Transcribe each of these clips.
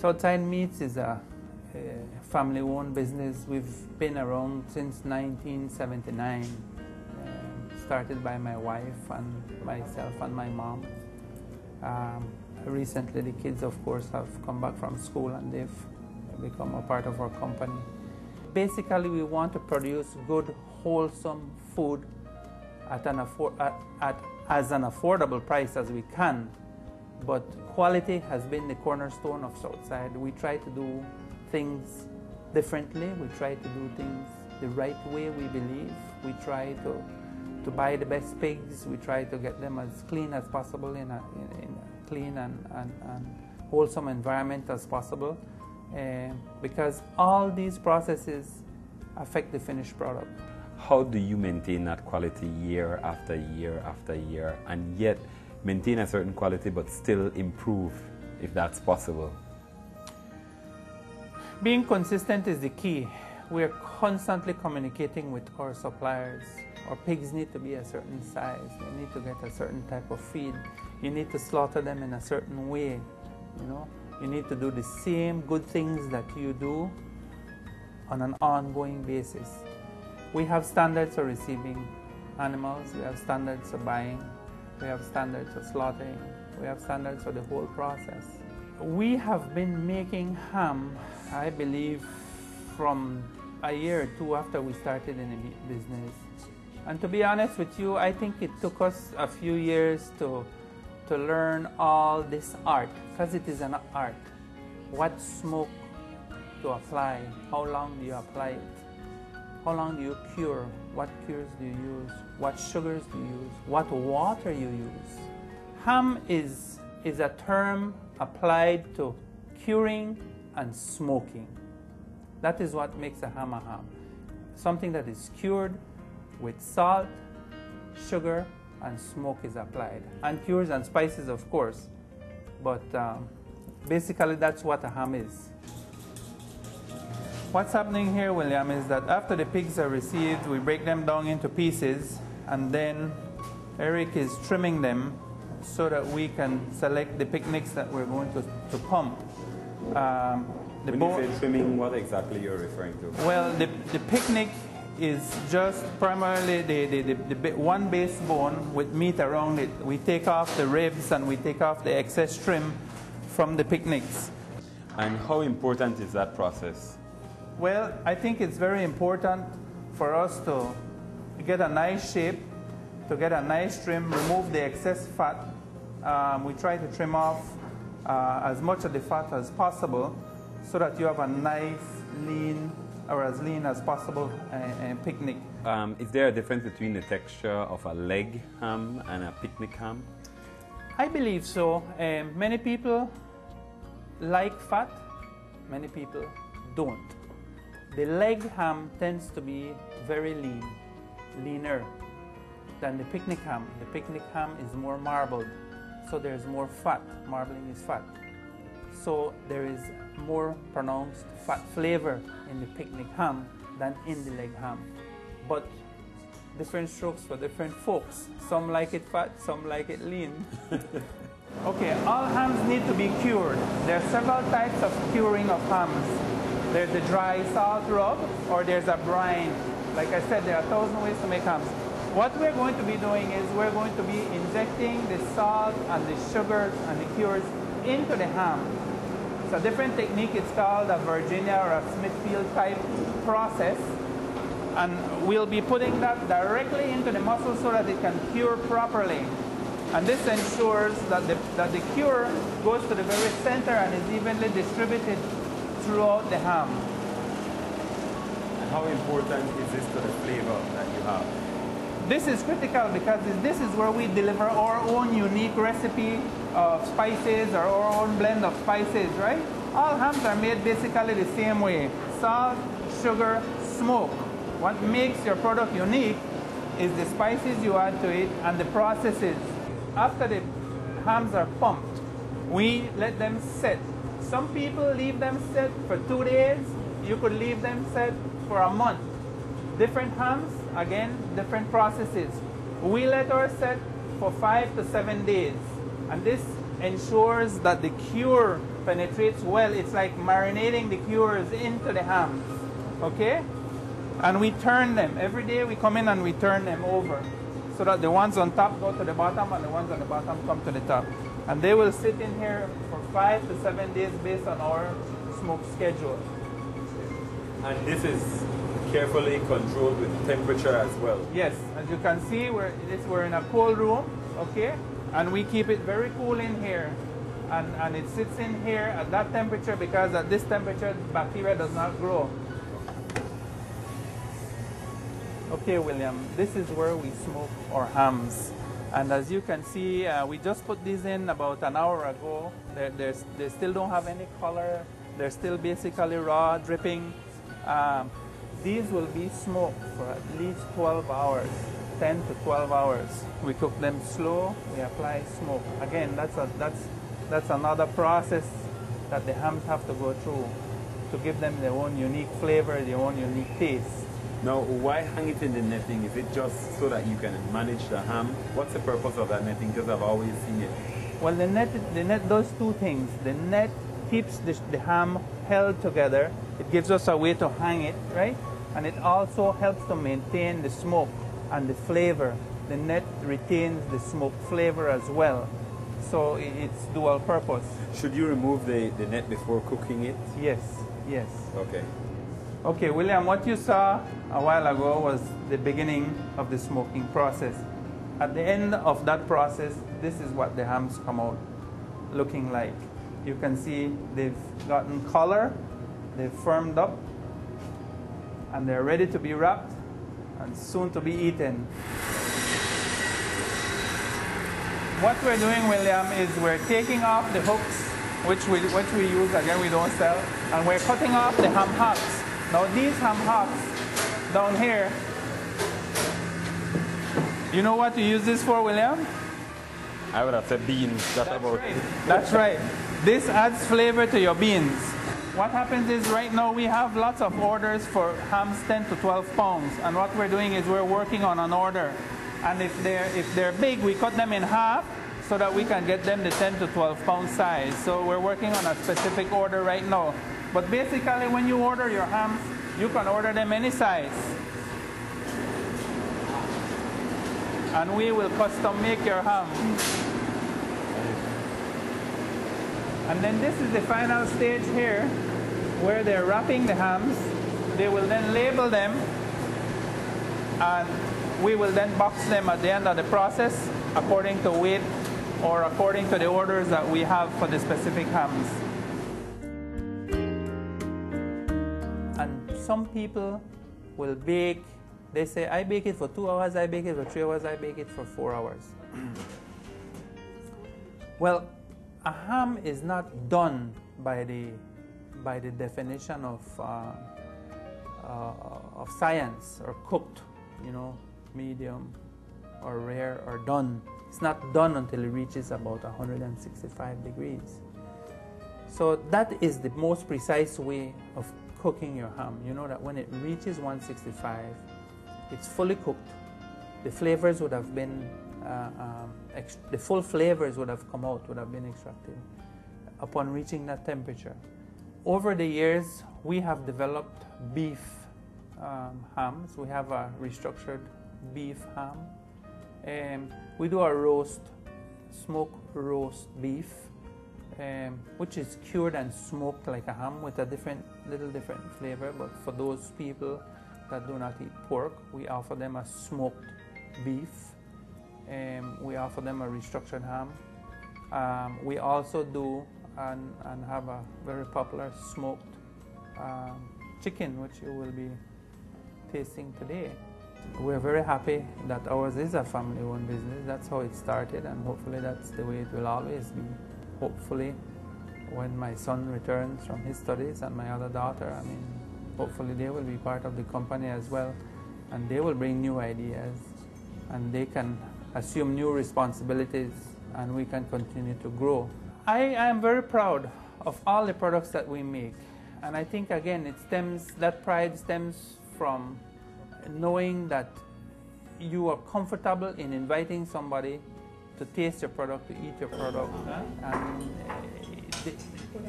Southside Meats is a family-owned business. We've been around since 1979. Started by my wife and myself and my mom. Recently, the kids, of course, have come back from school and they've become a part of our company. Basically, we want to produce good, wholesome food at as an affordable price as we can. But quality has been the cornerstone of Southside. We try to do things differently. We try to do things the right way, we believe. We try to buy the best pigs. We try to get them as clean as possible in a clean and wholesome environment as possible, because all these processes affect the finished product. How do you maintain that quality year after year after year, and yet maintain a certain quality but still improve, if that's possible? Being consistent is the key. We're constantly communicating with our suppliers. Our pigs need to be a certain size. They need to get a certain type of feed. You need to slaughter them in a certain way. You need to do the same good things that you do on an ongoing basis. We have standards for receiving animals. We have standards for buying. We have standards for slaughtering. We have standards for the whole process. We have been making ham, I believe, from a year or two after we started in the meat business. And to be honest with you, I think it took us a few years to learn all this art, because it is an art. What smoke to apply? How long do you apply it? How long do you cure? What cures do you use? What sugars do you use? What water you use? Ham is a term applied to curing and smoking. That is what makes a ham. Something that is cured with salt, sugar, and smoke is applied. And cures and spices, of course. But basically, that's what a ham is. What's happening here, William, is that after the pigs are received, we break them down into pieces, and then Eric is trimming them so that we can select the picnics that we're going to pump. When you say trimming, what exactly you're referring to? Well, the picnic is just primarily the one base bone with meat around it. We take off the ribs and we take off the excess trim from the picnics. And how important is that process? Well, I think it's very important for us to get a nice shape, to get a nice trim, remove the excess fat. We try to trim off as much of the fat as possible so that you have a nice, lean, or as lean as possible picnic. Is there a difference between the texture of a leg ham and a picnic ham? I believe so. Many people like fat, many people don't. The leg ham tends to be very lean, leaner than the picnic ham. The picnic ham is more marbled, so there's more fat. Marbling is fat. So there is more pronounced fat flavor in the picnic ham than in the leg ham. But different strokes for different folks. Some like it fat, some like it lean. Okay, all hams need to be cured. There are several types of curing of hams. There's the dry salt rub, or there's a brine. Like I said, there are 1,000 ways to make hams. What we're going to be doing is we're going to be injecting the salt and the sugars and the cures into the ham. It's a different technique. It's called a Virginia or a Smithfield type process. And we'll be putting that directly into the muscle so that it can cure properly. And this ensures that the cure goes to the very center and is evenly distributed throughout the ham. And how important is this to the flavor that you have? This is critical because this is where we deliver our own unique recipe of spices or our own blend of spices, right? All hams are made basically the same way. Salt, sugar, smoke. What makes your product unique is the spices you add to it and the processes. After the hams are pumped, we let them set. Some people leave them set for 2 days. You could leave them set for a month. Different hams, again, different processes. We let ours set for 5 to 7 days. And this ensures that the cure penetrates well. It's like marinating the cures into the hams, okay? And we turn them. Every day we come in and we turn them over so that the ones on top go to the bottom and the ones on the bottom come to the top. And they will sit in here for 5 to 7 days based on our smoke schedule. And this is carefully controlled with temperature as well. Yes, as you can see, we're in a cold room, okay? And we keep it very cool in here. And it sits in here at that temperature because at this temperature, bacteria does not grow. Okay, William, this is where we smoke our hams. And as you can see, we just put these in about an hour ago. They still don't have any color. They're still basically raw, dripping. These will be smoked for at least 12 hours, 10 to 12 hours. We cook them slow, we apply smoke. Again, that's another process that the hams have to go through to give them their own unique flavor, their own unique taste. Now, why hang it in the netting? Is it just so that you can manage the ham? What's the purpose of that netting? Because I've always seen it. Well, the net does two things. The net keeps the ham held together. It gives us a way to hang it, right? And it also helps to maintain the smoke and the flavor. The net retains the smoke flavor as well. So it's dual purpose. Should you remove the net before cooking it? Yes, yes. Okay. Okay, William, what you saw a while ago was the beginning of the smoking process. At the end of that process, this is what the hams come out looking like. You can see they've gotten color, they've firmed up, and they're ready to be wrapped and soon to be eaten. What we're doing, William, is we're taking off the hooks, which we use, again, we don't sell, and we're cutting off the ham hocks. Now these ham hocks down here, you know what to use this for, William? I would have said beans. That's about right. That's right. This adds flavor to your beans. What happens is right now we have lots of orders for hams 10 to 12 pounds. And what we're doing is we're working on an order. And if they're big, we cut them in half so that we can get them the 10 to 12 pound size. So we're working on a specific order right now. But basically when you order your hams, you can order them any size. And we will custom make your ham. And then this is the final stage here where they're wrapping the hams. They will then label them and we will then box them at the end of the process according to weight or according to the orders that we have for the specific hams. And some people will bake. They say, I bake it for 2 hours, I bake it for 3 hours, I bake it for 4 hours. Well, a ham is not done by the definition of science, or cooked, you know, medium or rare or done. It's not done until it reaches about 165 degrees. So that is the most precise way of cooking your ham. You know that when it reaches 165, it's fully cooked. The flavors would have been, the full flavors would have come out, would have been extracted upon reaching that temperature. Over the years, we have developed beef hams. We have a restructured beef ham. We do a roast, smoke roast beef, which is cured and smoked like a ham with a little different flavor. But for those people that do not eat pork, we offer them a smoked beef. We offer them a restructured ham. We also do and have a very popular smoked chicken, which you will be tasting today. We're very happy that ours is a family-owned business. That's how it started, and hopefully that's the way it will always be. Hopefully, when my son returns from his studies and my other daughter, I mean, hopefully they will be part of the company as well, and they will bring new ideas, and they can assume new responsibilities, and we can continue to grow. I am very proud of all the products that we make, and I think again that pride stems from knowing that you are comfortable in inviting somebody to taste your product, to eat your product, and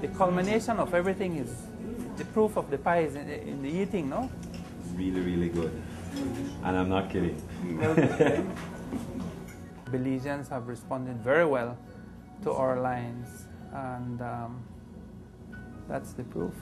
the culmination of everything is the proof of the pie is in the eating, no? Really, really good. And I'm not kidding. Belizeans have responded very well to our lines, and that's the proof.